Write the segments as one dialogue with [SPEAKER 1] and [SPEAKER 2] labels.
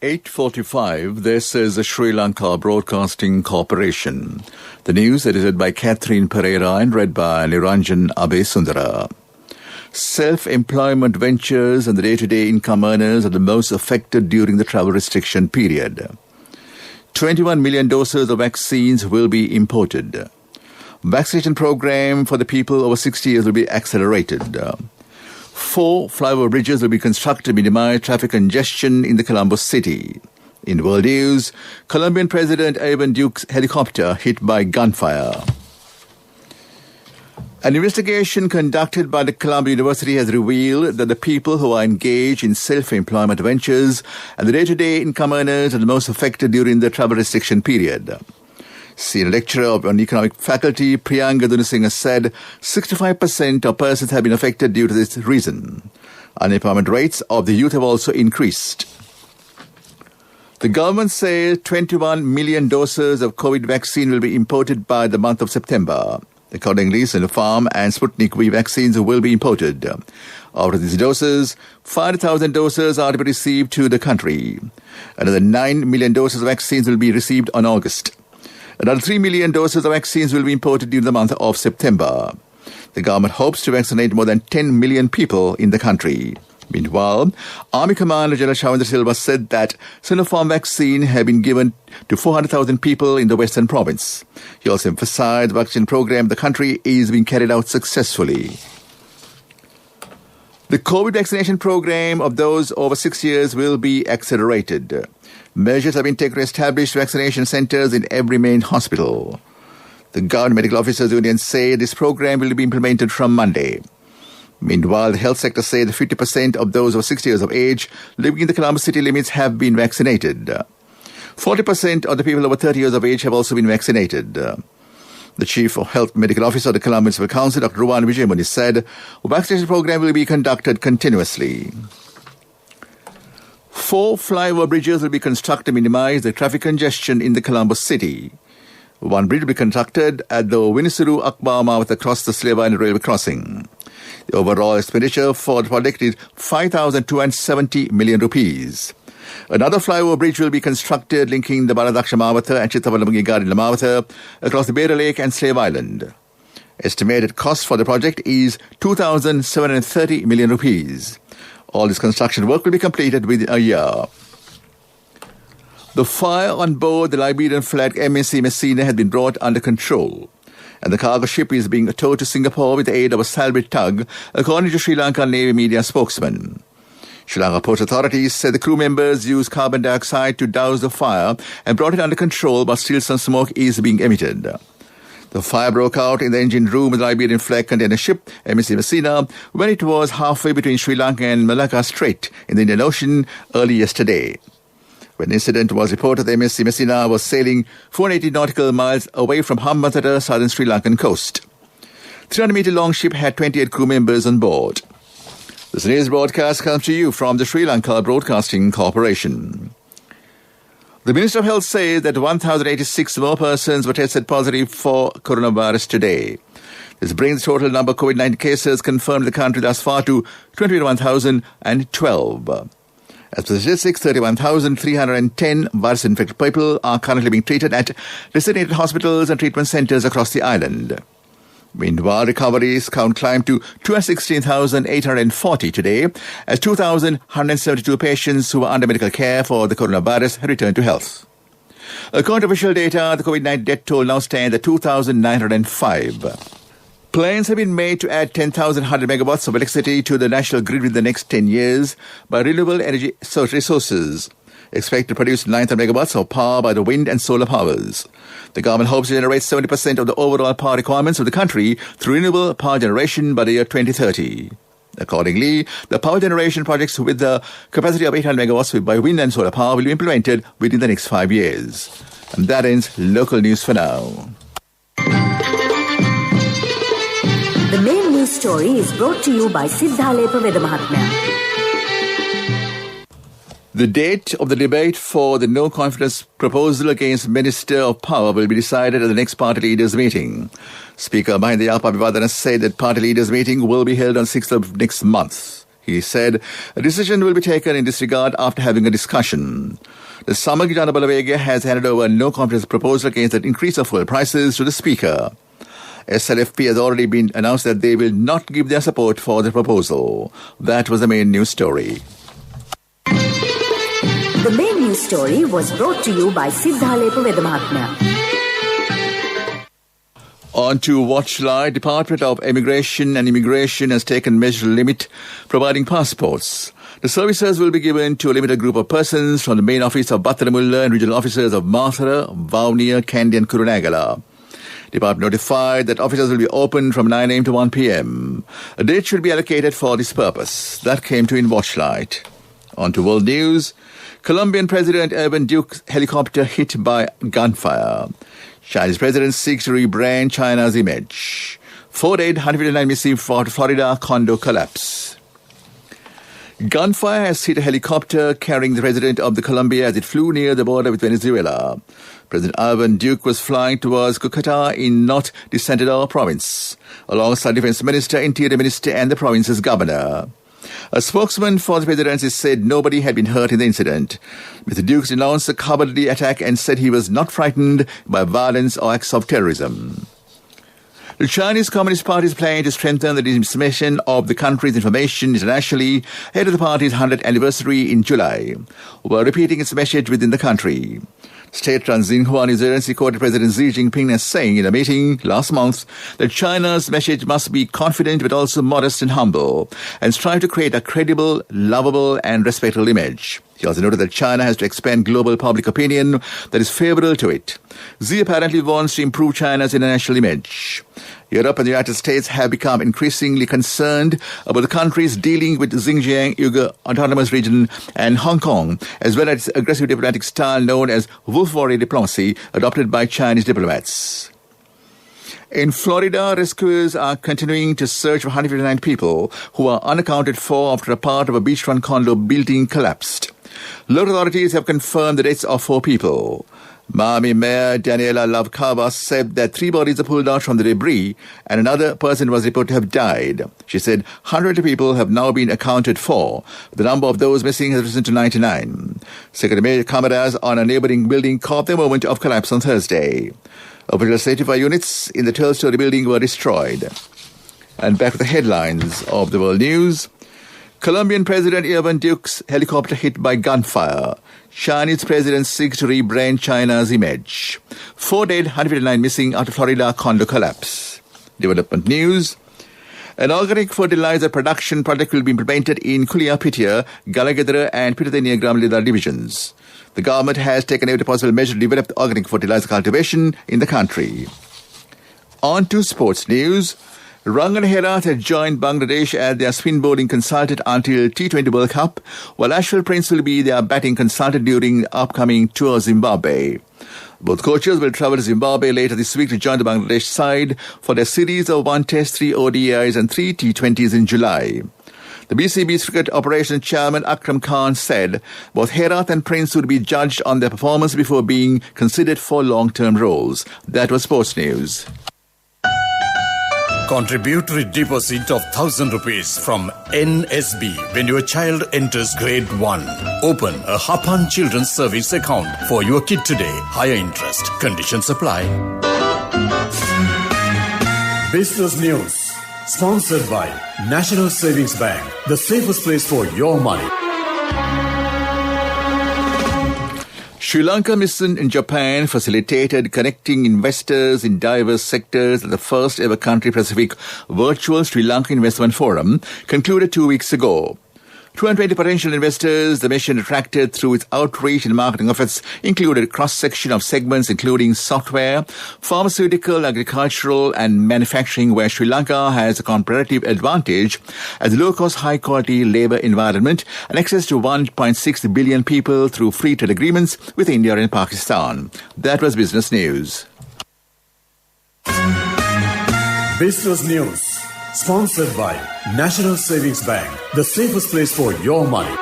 [SPEAKER 1] 8:45, this is the Sri Lanka Broadcasting Corporation. The news edited by Catherine Pereira and read by Niranjan Abesundara. Self-employment ventures and the day-to-day income earners are the most affected during the travel restriction period. 21 million doses of vaccines will be imported. Vaccination program for the people over 60 years will be accelerated. 4 flyover bridges will be constructed to minimize traffic congestion in the Colombo city. In world news, Colombian President Ivan Duque's helicopter hit by gunfire. An investigation conducted by the Colombo University has revealed that the people who are engaged in self-employment ventures and the day-to-day income earners are the most affected during the travel restriction period. Senior lecturer on economic faculty Priyanka Dunasinghe said 65% of persons have been affected due to this reason. Unemployment rates of the youth have also increased. The government says 21 million doses of COVID vaccine will be imported by the month of September. Accordingly, Sinopharm and Sputnik V vaccines will be imported. Out of these doses, 500,000 doses are to be received to the country. Another 9 million doses of vaccines will be received on August. Another 3 million doses of vaccines will be imported during the month of September. The government hopes to vaccinate more than 10 million people in the country. Meanwhile, Army Commander General Shavindra Silva said that Sinopharm vaccine had been given to 400,000 people in the Western Province. He also emphasized the vaccine program in the country is being carried out successfully. The COVID vaccination program of those over 6 years will be accelerated. Measures have been taken to establish vaccination centers in every main hospital. The Government Medical Officers Union say this program will be implemented from Monday. Meanwhile, the health sector say that 50% of those over 60 years of age living in the Colombo city limits have been vaccinated. 40% of the people over 30 years of age have also been vaccinated. The Chief of Health Medical Officer of the Colombo Municipal Council, Dr. Ruwan Vijayamuni, said the vaccination program will be conducted continuously. 4 flyover bridges will be constructed to minimize the traffic congestion in the Colombo city. One bridge will be constructed at the Winisuru Akbar Mawat across the Slave Island railway crossing. The overall expenditure for the project is 5,270 million rupees. Another flyover bridge will be constructed linking the Baladaksha Mawatha and Chittavalamungi Garden Mawatha across the Beira Lake and Slave Island. Estimated cost for the project is 2,730 million rupees. All this construction work will be completed within a year. The fire on board the Liberian-flagged MSC Messina has been brought under control, and the cargo ship is being towed to Singapore with the aid of a salvage tug, according to Sri Lanka Navy media spokesman. Sri Lanka Port authorities said the crew members used carbon dioxide to douse the fire and brought it under control, but still some smoke is being emitted. The fire broke out in the engine room of the Liberian flag container ship MSC Messina when it was halfway between Sri Lanka and Malacca Strait in the Indian Ocean early yesterday. When the incident was reported, the MSC Messina was sailing 480 nautical miles away from Hambantota, southern Sri Lankan coast. 300-meter-long ship had 28 crew members on board. This news broadcast comes to you from the Sri Lanka Broadcasting Corporation. The Minister of Health says that 1,086 more persons were tested positive for coronavirus today. This brings the total number of COVID-19 cases confirmed in the country thus far to 21,012. As per the statistics, 31,310 virus-infected people are currently being treated at designated hospitals and treatment centers across the island. Meanwhile, recoveries count climbed to 216,840 today, as 2,172 patients who were under medical care for the coronavirus have returned to health. According to official data, the COVID-19 death toll now stands at 2,905. Plans have been made to add 10,100 megawatts of electricity to the national grid within the next 10 years by renewable energy resources, expected to produce 9,000 megawatts of power by the wind and solar powers. The government hopes to generate 70% of the overall power requirements of the country through renewable power generation by the year 2030. Accordingly, the power generation projects with the capacity of 800 megawatts by wind and solar power will be implemented within the next 5 years. And that ends local news for now.
[SPEAKER 2] The main news story is brought to you by Siddhalepa Vedamahatmya.
[SPEAKER 1] The date of the debate for the no-confidence proposal against Minister of Power will be decided at the next party leaders' meeting. Speaker Mahinda Yapa Vivadana said that party leaders' meeting will be held on 6th of next month. He said a decision will be taken in this regard after having a discussion. The Samaggi Jana Balawega has handed over a no-confidence proposal against the increase of fuel prices to the Speaker. SLFP has already been announced that they will not give their support for the proposal. That was the main news story.
[SPEAKER 2] The main news story was brought to you by Siddhalepa Vedamahatmya.
[SPEAKER 1] On to Watchlight. Department of Immigration and Immigration has taken measure to limit providing passports. The services will be given to a limited group of persons from the main office of Battaramulla and regional officers of Mathura, Vavuniya, Kandy and Kurunegala. Department notified that offices will be open from 9 a.m. to 1 p.m. A date should be allocated for this purpose. That came to in Watchlight. On to world news. Colombian President Urban Duke's helicopter hit by gunfire. Chinese president seeks to rebrand China's image. 4 dead, 159 missing for Florida condo collapse. Gunfire has hit a helicopter carrying the president of the Colombia as it flew near the border with Venezuela. President Urban Duke was flying towards Cúcuta in Norte de Santander province, alongside Defense Minister, Interior Minister and the province's governor. A spokesman for the presidency said nobody had been hurt in the incident. Mr. Dukes denounced the cowardly attack and said he was not frightened by violence or acts of terrorism. The Chinese Communist Party is planning to strengthen the dissemination of the country's information internationally ahead of the party's 100th anniversary in July, while repeating its message within the country. State-run Xinhua News Agency quoted President Xi Jinping as saying in a meeting last month that China's message must be confident but also modest and humble, and strive to create a credible, lovable and respectful image. He also noted that China has to expand global public opinion that is favorable to it. Xi apparently wants to improve China's international image. Europe and the United States have become increasingly concerned about the countries dealing with Xinjiang Uyghur Autonomous Region and Hong Kong, as well as its aggressive diplomatic style known as wolf warrior diplomacy adopted by Chinese diplomats. In Florida, rescuers are continuing to search for 159 people who are unaccounted for after a part of a beachfront condo building collapsed. Local authorities have confirmed the deaths of 4 people. Miami Mayor Daniela Lavcava said that 3 bodies are pulled out from the debris and another person was reported to have died. She said 100 people have now been accounted for. The number of those missing has risen to 99. Security cameras on a neighboring building caught the moment of collapse on Thursday. Official safety units in the 12-story building were destroyed. And back to the headlines of the world news. Colombian President Urban Duke's helicopter hit by gunfire. Chinese president seeks to rebrand China's image. 4 dead, 159 missing after Florida condo collapse. Development news. An organic fertilizer production project will be implemented in Kulia Pitia, Galagedra and Pitadenia Gramlida divisions. The government has taken every possible measure to develop the organic fertilizer cultivation in the country. On to sports news. Rangan Herat has joined Bangladesh as their spin bowling consultant until T20 World Cup, while Ashwin Prince will be their batting consultant during the upcoming tour of Zimbabwe. Both coaches will travel to Zimbabwe later this week to join the Bangladesh side for their series of 1 Test, 3 ODIs and 3 T20s in July. The BCB's cricket operations chairman Akram Khan said both Herat and Prince would be judged on their performance before being considered for long-term roles. That was sports news.
[SPEAKER 3] Contributory deposit of 1,000 rupees from NSB when your child enters grade 1. Open a Hapan Children's Service account for your kid today. Higher interest. Conditions apply. Business News. Sponsored by National Savings Bank. The safest place for your money.
[SPEAKER 1] Sri Lanka mission in Japan facilitated connecting investors in diverse sectors at the first ever country-Pacific virtual Sri Lanka Investment Forum concluded 2 weeks ago. 220 potential investors the mission attracted through its outreach and marketing efforts included a cross-section of segments including software, pharmaceutical, agricultural and manufacturing, where Sri Lanka has a comparative advantage as a low-cost, high-quality labour environment and access to 1.6 billion people through free trade agreements with India and Pakistan. That was Business News.
[SPEAKER 3] Business News. Sponsored by National Savings Bank. The safest place for your money.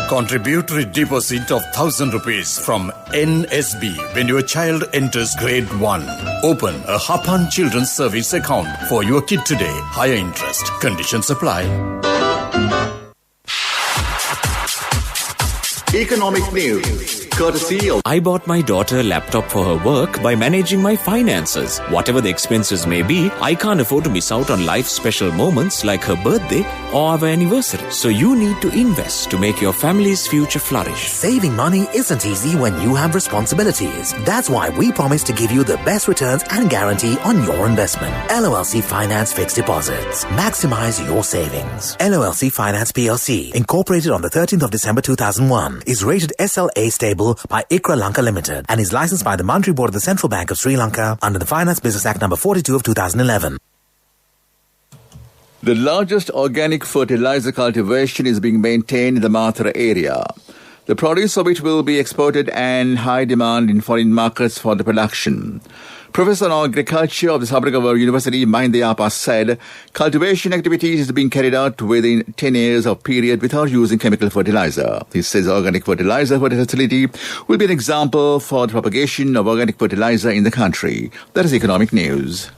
[SPEAKER 3] Contributory deposit of 1,000 rupees from NSB when your child enters grade 1. Open a Hapan Children's Service account for your kid today. Higher interest. Conditions apply.
[SPEAKER 1] Economic News, courtesy of...
[SPEAKER 4] I bought my daughter a laptop for her work by managing my finances. Whatever the expenses may be, I can't afford to miss out on life's special moments like her birthday or our anniversary. So you need to invest to make your family's future flourish.
[SPEAKER 5] Saving money isn't easy when you have responsibilities. That's why we promise to give you the best returns and guarantee on your investment. LOLC Finance Fixed Deposits. Maximize your savings. LOLC Finance PLC, incorporated on the 13th of December 2001, is rated SLA stable by ICRA Lanka Limited and is licensed by the Monetary Board of the Central Bank of Sri Lanka under the Finance Business Act number 42 of 2011.
[SPEAKER 1] The largest organic fertilizer cultivation is being maintained in the Mathura area. The produce of which will be exported and high demand in foreign markets for the production. Professor on Agriculture of the Sabaragawa University, Mahinda Yapa, said cultivation activities is being carried out within 10 years of period without using chemical fertilizer. He says organic fertilizer facility will be an example for the propagation of organic fertilizer in the country. That is Economic News.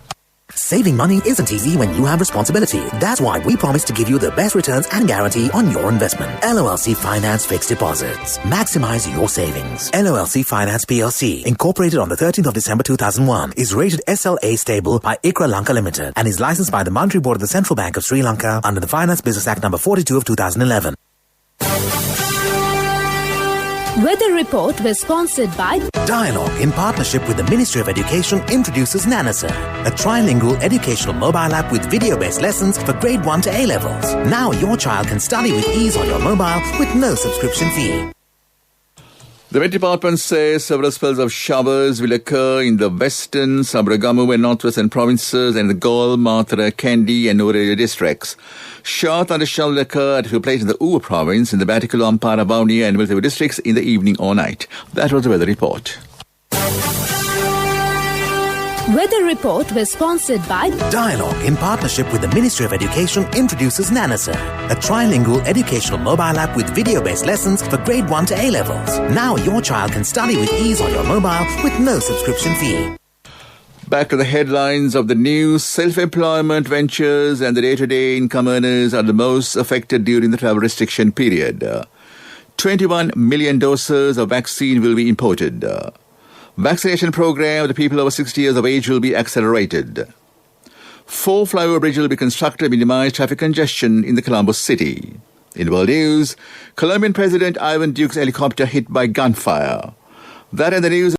[SPEAKER 5] Saving money isn't easy when you have responsibility. That's why we promise to give you the best returns and guarantee on your investment. LOLC Finance Fixed Deposits. Maximize your savings. LOLC Finance PLC, incorporated on the 13th of December 2001, is rated SLA stable by ICRA Lanka Limited and is licensed by the Monetary Board of the Central Bank of Sri Lanka under the Finance Business Act number 42 of 2011.
[SPEAKER 6] Weather Report was sponsored by
[SPEAKER 5] Dialogue, in partnership with the Ministry of Education, introduces Nanasa, a trilingual educational mobile app with video-based lessons for grade 1 to A-levels. Now your child can study with ease on your mobile with no subscription fee.
[SPEAKER 1] The Met Department says several spells of showers will occur in the western, Sabaragamu and northwestern provinces and the Gaul, Mathura, Kandy and Nuwara districts. Short thunderstorms will occur at a few places in the Uva province, in the Battikal, Ampara, Vavuniya and Vilthivu districts in the evening or night. That was the weather report.
[SPEAKER 6] Weather Report was sponsored by
[SPEAKER 5] Dialogue, in partnership with the Ministry of Education, introduces Nanasa, a trilingual educational mobile app with video-based lessons for grade 1 to A-levels. Now your child can study with ease on your mobile with no subscription fee.
[SPEAKER 1] Back to the headlines of the news. Self-employment ventures and the day-to-day income earners are the most affected during the travel restriction period. 21 million doses of vaccine will be imported. Vaccination program of the people over 60 years of age will be accelerated. 4 flyover bridges will be constructed to minimize traffic congestion in the Colombo city. In world news, Colombian President Ivan Duque's helicopter hit by gunfire. That and the news.